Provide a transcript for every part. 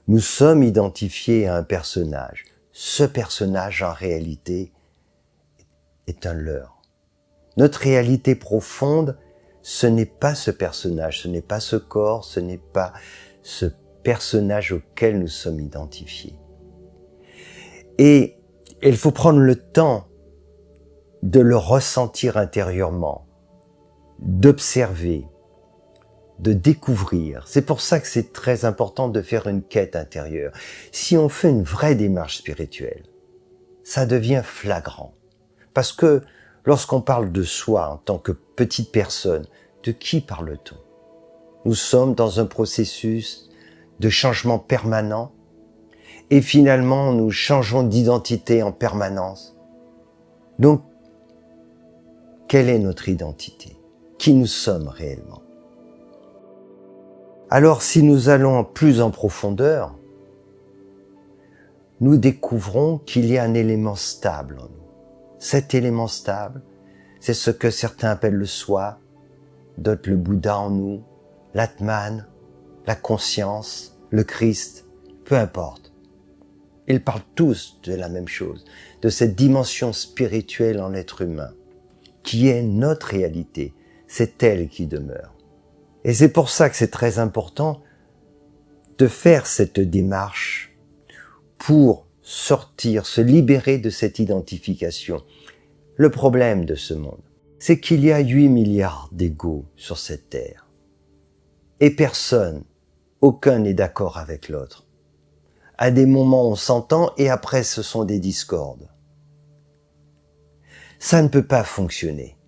Nous sommes identifiés à un personnage. Ce personnage, en réalité, est un leurre. Notre réalité profonde, ce n'est pas ce personnage, ce n'est pas ce corps, ce n'est pas ce personnage auquel nous sommes identifiés. Et il faut prendre le temps de le ressentir intérieurement, d'observer, de découvrir. C'est pour ça que c'est très important de faire une quête intérieure. Si on fait une vraie démarche spirituelle, ça devient flagrant. Parce que lorsqu'on parle de soi en tant que petite personne, de qui parle-t-on? Nous sommes dans un processus de changement permanent et finalement nous changeons d'identité en permanence. Donc, quelle est notre identité? Qui nous sommes réellement? Alors, si nous allons plus en profondeur, nous découvrons qu'il y a un élément stable en nous. Cet élément stable, c'est ce que certains appellent le soi, d'autres le Bouddha en nous, l'Atman, la conscience, le Christ, peu importe. Ils parlent tous de la même chose, de cette dimension spirituelle en l'être humain, qui est notre réalité, c'est elle qui demeure. Et c'est pour ça que c'est très important de faire cette démarche pour sortir, se libérer de cette identification. Le problème de ce monde, c'est qu'il y a 8 milliards d'égos sur cette terre. Et personne, aucun n'est d'accord avec l'autre. À des moments, on s'entend et après, ce sont des discordes. Ça ne peut pas fonctionner.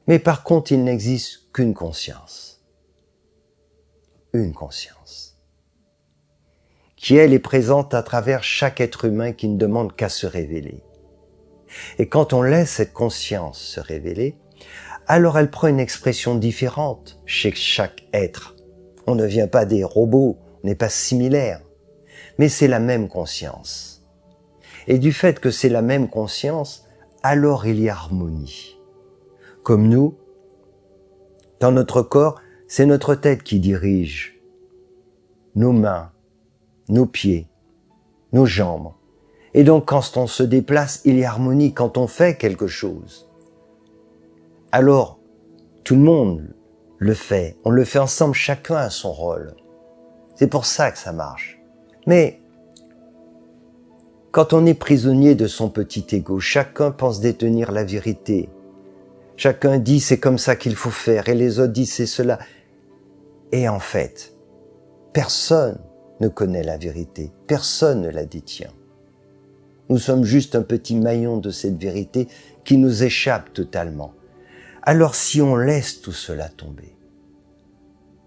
Mais par contre, il n'existe qu'une conscience. Une conscience. Qui, elle, est présente à travers chaque être humain qui ne demande qu'à se révéler. Et quand on laisse cette conscience se révéler, alors elle prend une expression différente chez chaque être. On ne vient pas des robots, on n'est pas similaires, mais c'est la même conscience. Et du fait que c'est la même conscience, alors il y a harmonie. Comme nous, dans notre corps, c'est notre tête qui dirige nos mains, nos pieds, nos jambes. Et donc, quand on se déplace, il y a harmonie quand on fait quelque chose. Alors, tout le monde le fait. On le fait ensemble, chacun a son rôle. C'est pour ça que ça marche. Mais, quand on est prisonnier de son petit ego, chacun pense détenir la vérité. Chacun dit c'est comme ça qu'il faut faire et les autres disent c'est cela. Et en fait, personne ne connaît la vérité. Personne ne la détient. Nous sommes juste un petit maillon de cette vérité qui nous échappe totalement. Alors si on laisse tout cela tomber,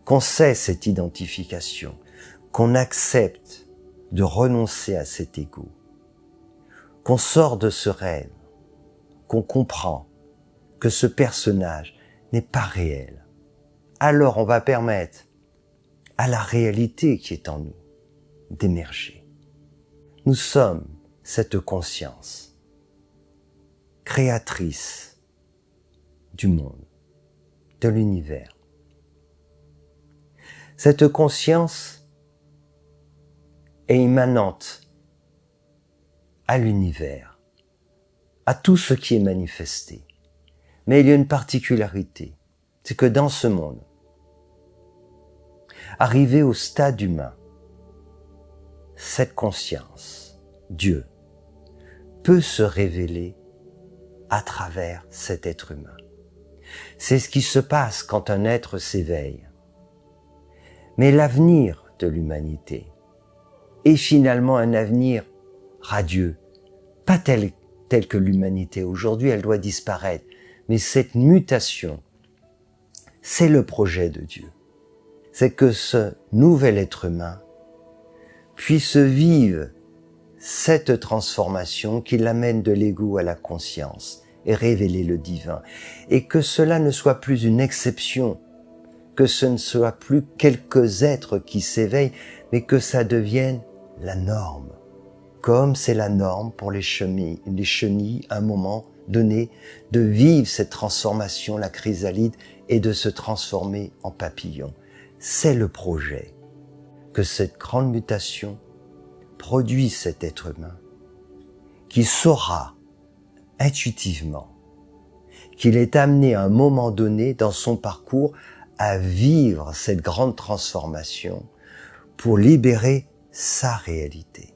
qu'on sait cette identification, qu'on accepte de renoncer à cet ego, qu'on sort de ce rêve, qu'on comprend que ce personnage n'est pas réel, alors on va permettre à la réalité qui est en nous d'émerger. Nous sommes cette conscience créatrice du monde, de l'univers. Cette conscience est immanente à l'univers, à tout ce qui est manifesté. Mais il y a une particularité, c'est que dans ce monde, arrivé au stade humain, cette conscience, Dieu, peut se révéler à travers cet être humain. C'est ce qui se passe quand un être s'éveille. Mais l'avenir de l'humanité est finalement un avenir radieux, pas tel que l'humanité aujourd'hui, elle doit disparaître. Mais cette mutation, c'est le projet de Dieu. C'est que ce nouvel être humain puisse vivre cette transformation qui l'amène de l'ego à la conscience et révéler le divin. Et que cela ne soit plus une exception, que ce ne soit plus quelques êtres qui s'éveillent, mais que ça devienne la norme. Comme c'est la norme pour les chenilles à un moment donné, de vivre cette transformation, la chrysalide, et de se transformer en papillon. C'est le projet. que cette grande mutation produit cet être humain qui saura intuitivement qu'il est amené à un moment donné dans son parcours à vivre cette grande transformation pour libérer sa réalité,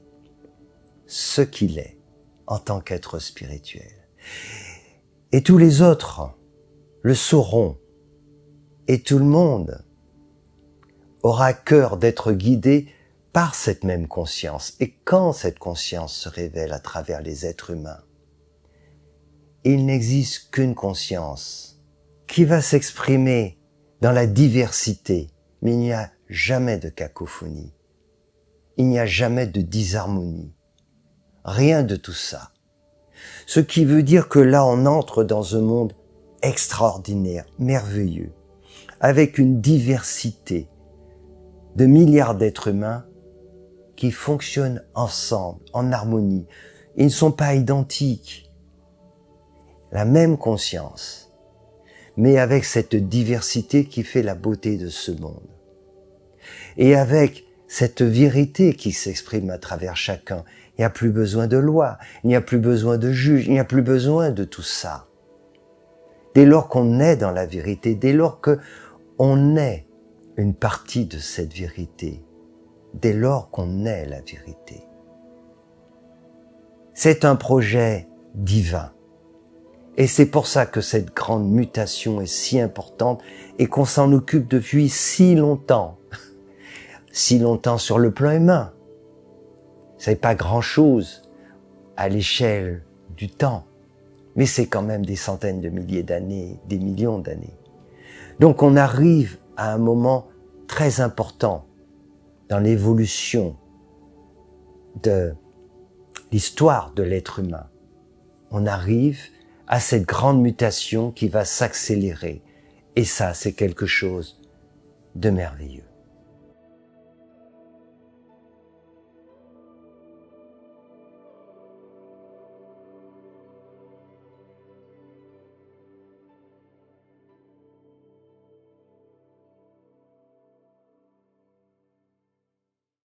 ce qu'il est en tant qu'être spirituel. Et tous les autres le sauront, et tout le monde aura à cœur d'être guidé par cette même conscience. Et quand cette conscience se révèle à travers les êtres humains, il n'existe qu'une conscience qui va s'exprimer dans la diversité, mais il n'y a jamais de cacophonie, il n'y a jamais de disharmonie, rien de tout ça. Ce qui veut dire que là, on entre dans un monde extraordinaire, merveilleux, avec une diversité de milliards d'êtres humains qui fonctionnent ensemble, en harmonie. Ils ne sont pas identiques. La même conscience, mais avec cette diversité qui fait la beauté de ce monde. Et avec cette vérité qui s'exprime à travers chacun. Il n'y a plus besoin de loi, il n'y a plus besoin de juge, il n'y a plus besoin de tout ça. Dès lors qu'on est dans la vérité, dès lors qu'on est une partie de cette vérité, dès lors qu'on est la vérité. C'est un projet divin. Et c'est pour ça que cette grande mutation est si importante et qu'on s'en occupe depuis si longtemps. Si longtemps sur le plan humain. C'est pas grand-chose à l'échelle du temps. Mais c'est quand même des centaines de milliers d'années, des millions d'années. Donc on arrive à un moment très important dans l'évolution de l'histoire de l'être humain. On arrive à cette grande mutation qui va s'accélérer. Et ça, c'est quelque chose de merveilleux.